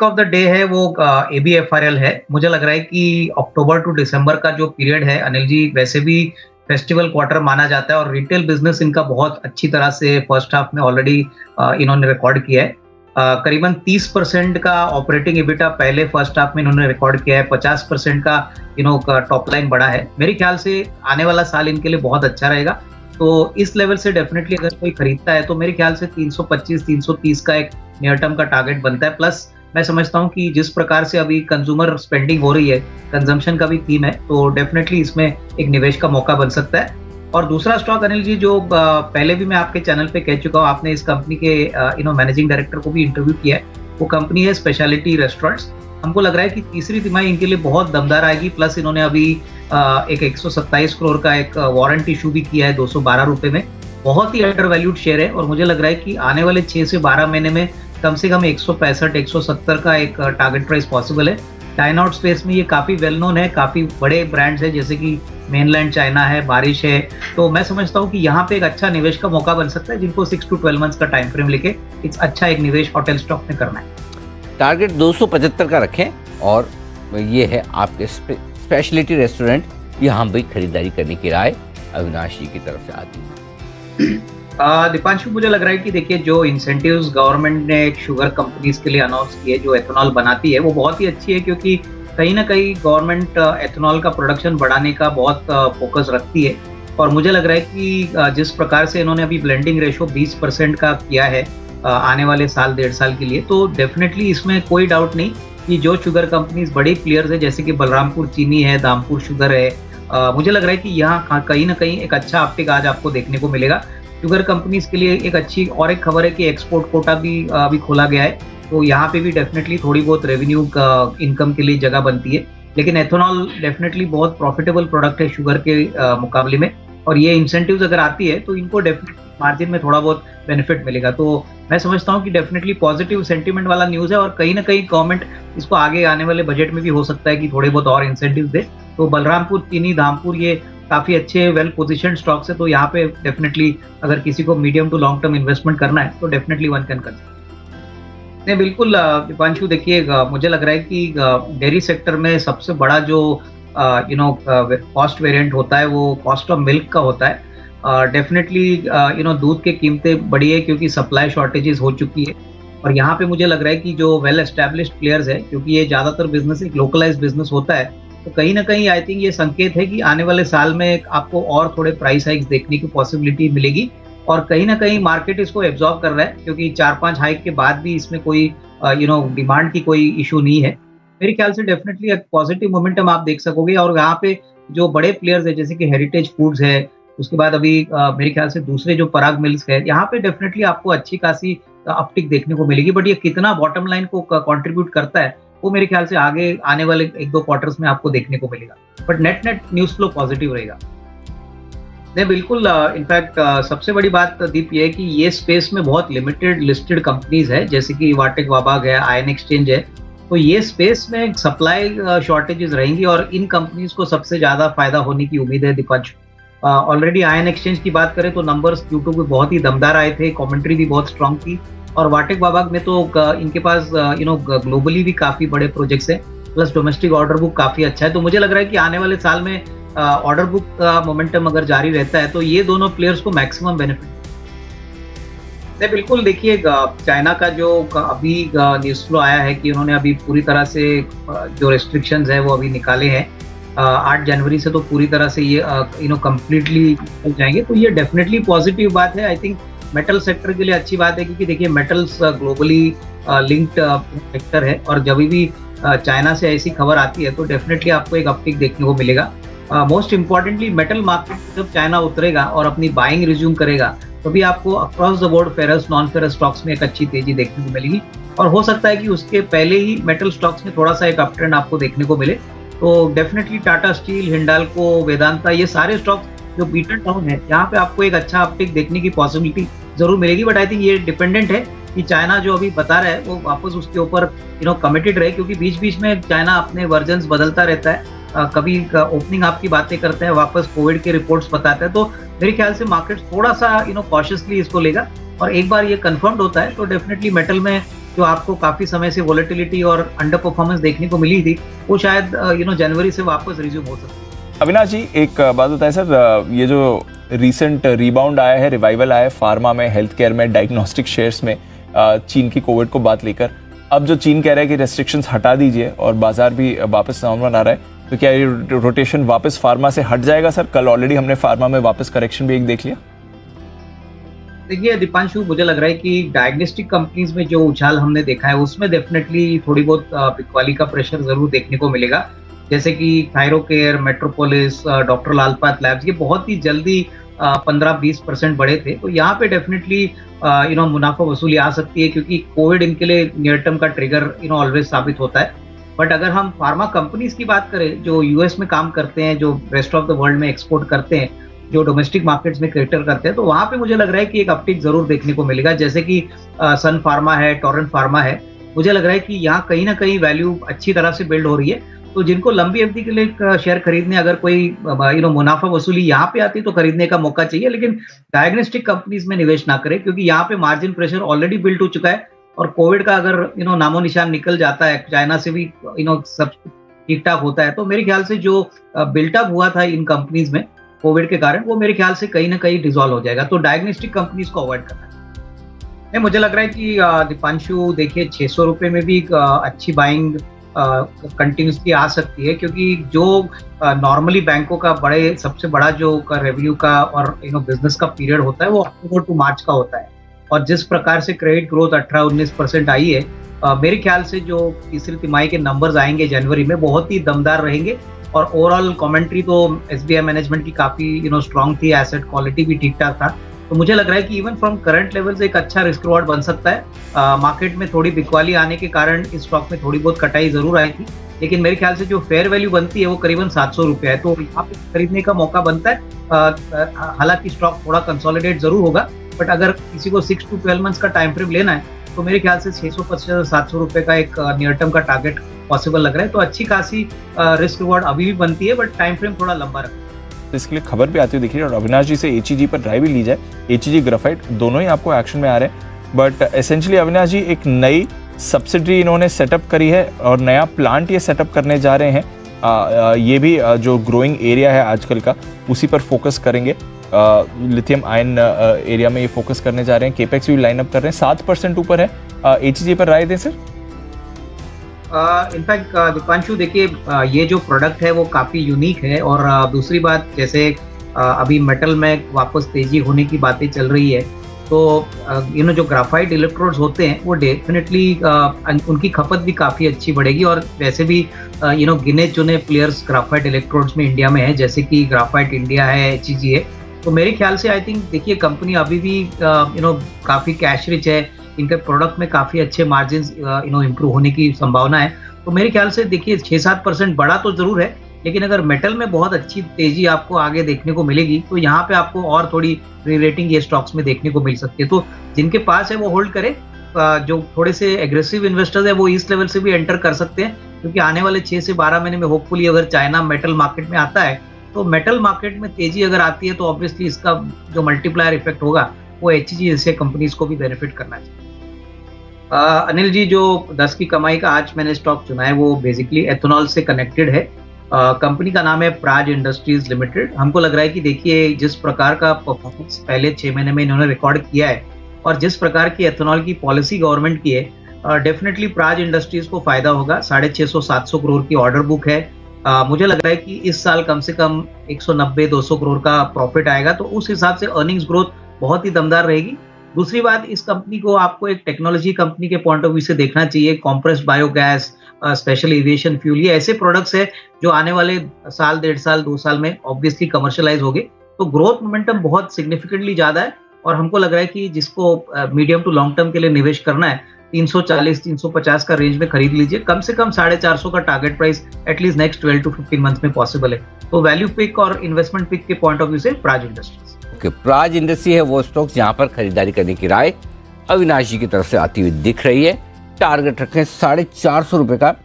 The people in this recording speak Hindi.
ऑफ द डे है वो एबीएफआरएल है। मुझे लग रहा है कि अक्टूबर टू दिसंबर का जो पीरियड है अनिल जी, वैसे भी फेस्टिवल क्वार्टर माना जाता है और रिटेल बिजनेस इनका बहुत अच्छी तरह से फर्स्ट हाफ में ऑलरेडी इन्होंने रिकॉर्ड किया है। करीबन 30% का ऑपरेटिंग एबिटा पहले फर्स्ट हाफ में इन्होंने रिकॉर्ड किया है। 50% का टॉप लाइन बढ़ा है। मेरे ख्याल से आने वाला साल इनके लिए बहुत अच्छा रहेगा। तो इस लेवल से डेफिनेटली अगर कोई खरीदता है तो मेरे ख्याल से 325-330 का एक नियर टर्म का टारगेट बनता है। प्लस मैं समझता हूँ कि जिस प्रकार से अभी कंज्यूमर स्पेंडिंग हो रही है, कंजम्पशन का भी थीम है, तो डेफिनेटली इसमें एक निवेश का मौका बन सकता है। और दूसरा स्टॉक अनिल जी जो पहले भी मैं आपके चैनल पे कह चुका हूँ, आपने इस कंपनी के मैनेजिंग डायरेक्टर को भी इंटरव्यू किया है, वो कंपनी है स्पेशलिटी रेस्टोरेंट्स। हमको लग रहा है कि तीसरी तिमाही इनके लिए बहुत दमदार आएगी। प्लस इन्होंने अभी एक 127 करोड़ का एक वारंट इशू भी किया है 212 रुपए में। बहुत ही अंडर वैल्यूड शेयर है और मुझे लग रहा है कि आने वाले 6 से 12 महीने में कम से कम 165-170 का एक टारगेट प्राइस पॉसिबल है। चाइना आउट स्पेस में ये काफी वेल नोन है, काफी बड़े ब्रांड्स है जैसे कि मेनलैंड चाइना है, बारिश है। तो मैं समझता हूँ कि यहाँ पे एक अच्छा निवेश का मौका बन सकता है जिनको 6 to 12 मंथ्स का टाइम फ्रेम लेके एक अच्छा एक निवेश होटल स्टॉक में करना है। टारगेट 275 का रखें और ये है आपके स्पेशलिटी रेस्टोरेंट, यहाँ भी खरीदारी करने की राय अविनाश जी की तरफ से आती है। दीपांशु, मुझे लग रहा है कि देखिए जो इंसेंटिव्स गवर्नमेंट ने शुगर कंपनीज के लिए अनाउंस किए, जो एथेनॉल बनाती है, वो बहुत ही अच्छी है क्योंकि कहीं ना कहीं गवर्नमेंट एथेनॉल का प्रोडक्शन बढ़ाने का बहुत फोकस रखती है। और मुझे लग रहा है कि जिस प्रकार से इन्होंने अभी ब्लेंडिंग रेशो 20% का किया है आने वाले साल 1.5 साल के लिए, तो डेफिनेटली इसमें कोई डाउट नहीं कि जो शुगर कंपनीज बड़ी प्लेयर्स है जैसे कि बलरामपुर चीनी है, दामपुर शुगर है, मुझे लग रहा है कि यहाँ कहीं ना कहीं एक अच्छा अपटिक आज आपको देखने को मिलेगा। शुगर कंपनीज के लिए एक अच्छी और एक खबर है कि एक्सपोर्ट कोटा भी अभी खोला गया है, तो यहाँ पे भी डेफिनेटली थोड़ी बहुत रेवेन्यू इनकम के लिए जगह बनती है। लेकिन एथेनॉल डेफिनेटली बहुत प्रॉफिटेबल प्रोडक्ट है शुगर के मुकाबले में, और ये इंसेंटिव्स अगर आती है तो इनको डेफिनेटली मार्जिन में थोड़ा बहुत बेनिफिट मिलेगा। तो मैं समझता हूँ कि डेफिनेटली पॉजिटिव सेंटीमेंट वाला न्यूज है और कहीं ना कहीं गवर्नमेंट इसको आगे आने वाले बजट में भी हो सकता है कि थोड़े बहुत और इंसेंटिव दे। तो बलरामपुर चीनी, धामपुर, ये काफी अच्छे वेल पोजिशन स्टॉक्स है। तो यहाँ पे डेफिनेटली अगर किसी को medium to long term investment करना है तो डेफिनेटली वन कैन कर। नहीं, बिल्कुल दीपांशु, देखिए मुझे लग रहा है कि डेयरी सेक्टर में सबसे बड़ा जो कॉस्ट वेरिएंट होता है वो कॉस्ट ऑफ मिल्क का होता है। डेफिनेटली दूध की कीमतें बढ़ी है क्योंकि सप्लाई शॉर्टेजेस हो चुकी है। और यहाँ पे मुझे लग रहा है कि जो वेल एस्टेब्लिश्ड प्लेयर्स है, क्योंकि ये ज्यादातर बिजनेस एक लोकलाइज्ड बिजनेस होता है, तो कहीं ना कहीं आई थिंक ये संकेत है कि आने वाले साल में आपको और थोड़े प्राइस हाइक्स देखने की पॉसिबिलिटी मिलेगी। और कहीं ना कहीं मार्केट इसको एब्जॉर्ब कर रहा है क्योंकि 4-5 हाइक के बाद भी इसमें कोई डिमांड की कोई इशू नहीं है। मेरे ख्याल से डेफिनेटली एक पॉजिटिव मोमेंटम आप देख सकोगे। और यहाँ पे जो बड़े प्लेयर्स है जैसे कि हेरिटेज फूड्स है, उसके बाद अभी मेरे ख्याल से दूसरे जो पराग मिल्स है, यहाँ पे डेफिनेटली आपको अच्छी खासी अपटिक देखने को मिलेगी। बट ये कितना बॉटम लाइन को कंट्रीब्यूट करता है वो मेरे ख्याल से आगे आने वाले 1-2 क्वार्टर्स में आपको देखने को मिलेगा। But net news flow positive रहेगा। नहीं, बिल्कुल। इनफैक्ट सबसे बड़ी बात दीप ये है कि ये स्पेस में बहुत लिमिटेड लिस्टेड कंपनीज है जैसे कि वाटेक वाबाग है, आयन एक्सचेंज है। तो ये स्पेस में सप्लाई शॉर्टेजेस रहेंगी और इन कंपनीज को सबसे ज्यादा फायदा होने की उम्मीद है। दीपांशु, ऑलरेडी आयन एक्सचेंज की बात करें तो नंबर्स Q2 में बहुत ही दमदार आए थे, कमेंट्री भी बहुत स्ट्रांग थी। और वाटेक वाबाग में तो इनके पास ग्लोबली भी काफी बड़े प्रोजेक्ट्स हैं, प्लस डोमेस्टिक ऑर्डर बुक काफी अच्छा है। तो मुझे लग रहा है कि आने वाले साल में ऑर्डर बुक का मोमेंटम अगर जारी रहता है तो ये दोनों प्लेयर्स को मैक्सिमम बेनिफिट। नहीं, बिल्कुल। देखिए चाइना का जो अभी न्यूज फ्लो आया है कि उन्होंने अभी पूरी तरह से जो रेस्ट्रिक्शंस है वो अभी निकाले हैं। 8 जनवरी से तो पूरी तरह से ये कंप्लीटली निकल जाएंगे। तो ये डेफिनेटली पॉजिटिव बात है। आई थिंक मेटल सेक्टर के लिए अच्छी बात है क्योंकि देखिए मेटल्स ग्लोबली लिंक्ड सेक्टर है और जब भी चाइना से ऐसी खबर आती है तो डेफिनेटली आपको एक अपटिक देखने को मिलेगा। मोस्ट इम्पॉर्टेंटली मेटल मार्केट जब चाइना उतरेगा और अपनी बाइंग रिज्यूम करेगा तो भी आपको across the board ferrous non ferrous stocks में एक अच्छी तेजी देखने को मिलेगी। और हो सकता है कि उसके पहले ही मेटल स्टॉक्स में थोड़ा सा एक अप ट्रेंड आपको देखने को मिले। तो डेफिनेटली टाटा स्टील, हिंडाल्को, वेदांता, ये सारे स्टॉक्स जो बीटन डाउन है, यहाँ पे आपको एक अच्छा अपटिक देखने की पॉसिबिलिटी जरूर मिलेगी। बट आई थिंक ये डिपेंडेंट है कि चाइना जो अभी बता रहा है वो वापस उसके ऊपर कमिटेड रहे, क्योंकि बीच बीच में चाइना अपने वर्जन्स बदलता रहता है। कभी ओपनिंग आपकी बातें करते हैं, वापस कोविड के रिपोर्ट्स बताते हैं। तो मेरे ख्याल से मार्केट थोड़ा सा कॉशियसली इसको लेगा और एक बार ये कंफर्म्ड होता है तो डेफिनेटली मेटल में जो आपको काफ़ी समय से वोलेटिलिटी और अंडर परफॉर्मेंस देखने को मिली थी, वो शायद जनवरी से वापस रिज्यूम हो सकती है। अविनाश जी, एक बात बताएं सर, ये जो रिसेंट रिबाउंड आया है, रिवाइवल आया है फार्मा में, हेल्थ केयर में, डायग्नोस्टिक शेयर्स में, चीन की कोविड को बात लेकर, अब जो चीन कह रहा है कि रेस्ट्रिक्शंस हटा दीजिए और बाजार भी वापस नॉर्मल आ रहा है, तो क्या ये रोटेशन वापस फार्मा से हट जाएगा सर? कल ऑलरेडी हमने फार्मा में वापस करेक्शन भी एक देख लिया। देखिए दीपांशु, मुझे लग रहा है कि डायग्नोस्टिक कंपनीज में जो उछाल हमने देखा है उसमें डेफिनेटली थोड़ी बहुत बिकवाली का प्रेशर जरूर देखने को मिलेगा। जैसे कि थायरोकेयर, मेट्रोपोलिस, डॉक्टर लाल पाथ लैब्स, ये बहुत ही जल्दी 15-20% बढ़े थे। तो यहाँ पे डेफिनेटली मुनाफा वसूली आ सकती है, क्योंकि कोविड इनके लिए नियर टर्म का ट्रिगर ऑलवेज साबित होता है। बट अगर हम फार्मा कंपनीज की बात करें जो यूएस में काम करते हैं, जो रेस्ट ऑफ द वर्ल्ड में एक्सपोर्ट करते हैं, जो डोमेस्टिक मार्केट्स में कैटर करते हैं, तो वहाँ पे मुझे लग रहा है कि एक अपटिक जरूर देखने को मिलेगा। जैसे कि सन फार्मा है, टोरेंट फार्मा है, मुझे लग रहा है कि यहाँ कहीं ना कहीं वैल्यू अच्छी तरह से बिल्ड हो रही है। तो जिनको लंबी अवधि के लिए शेयर खरीदने, अगर कोई मुनाफा वसूली यहाँ पे आती तो खरीदने का मौका चाहिए, लेकिन डायग्नोस्टिक कंपनीज में निवेश ना करें, क्योंकि यहाँ पे मार्जिन प्रेशर ऑलरेडी बिल्ड हो चुका है। और कोविड का अगर नामो निशान निकल जाता है, चाइना से भी सब ठीक ठाक होता है, तो मेरे ख्याल से जो बिल्टअप हुआ था इन कंपनीज में कोविड के कारण, वो मेरे ख्याल से कहीं ना कहीं डिसॉल्व हो जाएगा। तो डायग्नोस्टिक कंपनीज को अवॉइड करना है। मुझे लग रहा है कि दीपांशु, देखिए 600 रुपए में भी अच्छी बाइंग कंटिन्यूसली आ सकती है, क्योंकि जो नॉर्मली बैंकों का सबसे बड़ा जो का रेवेन्यू का और बिजनेस का पीरियड होता है वो अक्टूबर टू मार्च का होता है। और जिस प्रकार से क्रेडिट ग्रोथ 18-19% आई है, मेरे ख्याल से जो तीसरी तिमाही के नंबर्स आएंगे जनवरी में बहुत ही दमदार रहेंगे। और ओवरऑल कमेंट्री तो एसबीआई मैनेजमेंट की काफी स्ट्रांग थी, एसेट क्वालिटी भी ठीक ठाक था। तो मुझे लग रहा है कि इवन फ्रॉम करंट लेवल्स एक अच्छा रिस्क रिवॉर्ड बन सकता है। मार्केट में थोड़ी बिकवाली आने के कारण इस स्टॉक में थोड़ी बहुत कटाई जरूर आई थी, लेकिन मेरे ख्याल से जो फेयर वैल्यू बनती है वो करीबन 700 रुपये है, तो यहाँ पे खरीदने का मौका बनता है। हालांकि स्टॉक थोड़ा कंसोलिडेट जरूर होगा, बट अगर किसी को 6 to 12 मंथ्स का टाइम फ्रेम लेना है तो मेरे ख्याल से 650-700 रुपये का एक नियर टर्म का टारगेट पॉसिबल लग रहा है। तो अच्छी खासी रिस्क रिवॉर्ड अभी भी बनती है, बट टाइम फ्रेम थोड़ा लंबा रखना है। इसके लिए खबर भी आती हुई दिख रही है। और अविनाश जी से एचईजी पर राय भी ली जाए, एचईजी ग्राफाइट दोनों ही आपको एक्शन में आ रहे हैं, बट एसेंशियली अविनाश जी एक नई सब्सिडरी इन्होंने सेटअप करी है और नया प्लांट ये सेटअप करने जा रहे हैं। ये भी जो ग्रोइंग एरिया है आजकल का उसी पर फोकस करेंगे। लिथियम आयन एरिया में ये फोकस करने जा रहे हैं, केपेक्स भी लाइन अप कर रहे हैं, 7% ऊपर है। एचईजी पर राय दें सर। इनफैक्ट दीपांशु, देखिए ये जो प्रोडक्ट है वो काफ़ी यूनिक है। और दूसरी बात, जैसे अभी मेटल में वापस तेजी होने की बातें चल रही है, तो जो ग्राफाइट इलेक्ट्रोड्स होते हैं वो डेफिनेटली उनकी खपत भी काफ़ी अच्छी बढ़ेगी। और वैसे भी गिने चुने प्लेयर्स ग्राफाइट इलेक्ट्रोड्स में इंडिया में है, जैसे कि ग्राफाइट इंडिया है, एचईजी है। तो मेरे ख्याल से आई थिंक देखिए कंपनी अभी भी काफ़ी कैश रिच है, इनके प्रोडक्ट में काफ़ी अच्छे मार्जिन इम्प्रूव होने की संभावना है। तो मेरे ख्याल से देखिए 6-7% बड़ा तो जरूर है, लेकिन अगर मेटल में बहुत अच्छी तेजी आपको आगे देखने को मिलेगी तो यहाँ पे आपको और थोड़ी री-रेटिंग ये स्टॉक्स में देखने को मिल सकती है। तो जिनके पास है वो होल्ड करें। जो थोड़े से एग्रेसिव इन्वेस्टर्स है वो इस लेवल से भी एंटर कर सकते हैं, क्योंकि आने वाले 6 से 12 महीने में होपफुली अगर चाइना मेटल मार्केट में आता है तो मेटल मार्केट में तेजी अगर आती है तो ऑब्वियसली इसका जो मल्टीप्लायर इफेक्ट होगा वो एचईजी जैसे कंपनीज को भी बेनिफिट करना चाहिए। अनिल जी, जो 10 की कमाई का आज मैंने स्टॉक चुना है वो बेसिकली एथेनॉल से कनेक्टेड है। कंपनी का नाम है प्राज इंडस्ट्रीज लिमिटेड। हमको लग रहा है कि देखिए जिस प्रकार का परफॉर्मेंस पहले 6 महीने में इन्होंने रिकॉर्ड किया है और जिस प्रकार की एथेनॉल की पॉलिसी गवर्नमेंट की है, डेफिनेटली प्राज इंडस्ट्रीज को फायदा होगा। 650-700 करोड़ की ऑर्डर बुक है। मुझे लग रहा है कि इस साल कम से कम 190-200 करोड़ का प्रॉफिट आएगा, तो उस हिसाब से अर्निंग्स ग्रोथ बहुत ही दमदार रहेगी। दूसरी बात, इस कंपनी को आपको एक टेक्नोलॉजी कंपनी के पॉइंट ऑफ व्यू से देखना चाहिए। Compressed biogas, special aviation fuel, ये ऐसे प्रोडक्ट्स है जो आने वाले साल, 1.5 साल, 2 साल में ऑब्वियसली कमर्शियलाइज होंगे। तो ग्रोथ मोमेंटम बहुत सिग्निफिकेंटली ज्यादा है और हमको लग रहा है कि जिसको मीडियम टू लॉन्ग टर्म के लिए निवेश करना है 340-350 का रेंज में खरीद लीजिए। कम से कम 450 का target price at least next 12 to 15 month में पॉसिबल है। तो वैल्यू पिक और इन्वेस्टमेंट पिक के पॉइंट ऑफ व्यू से प्राज इंडस्ट्रीज। प्राज इंडस्ट्री है वो स्टॉक्स जहां पर खरीदारी करने की राय अविनाश जी की तरफ से आती हुई दिख रही है। टारगेट रखें 450 रुपए का।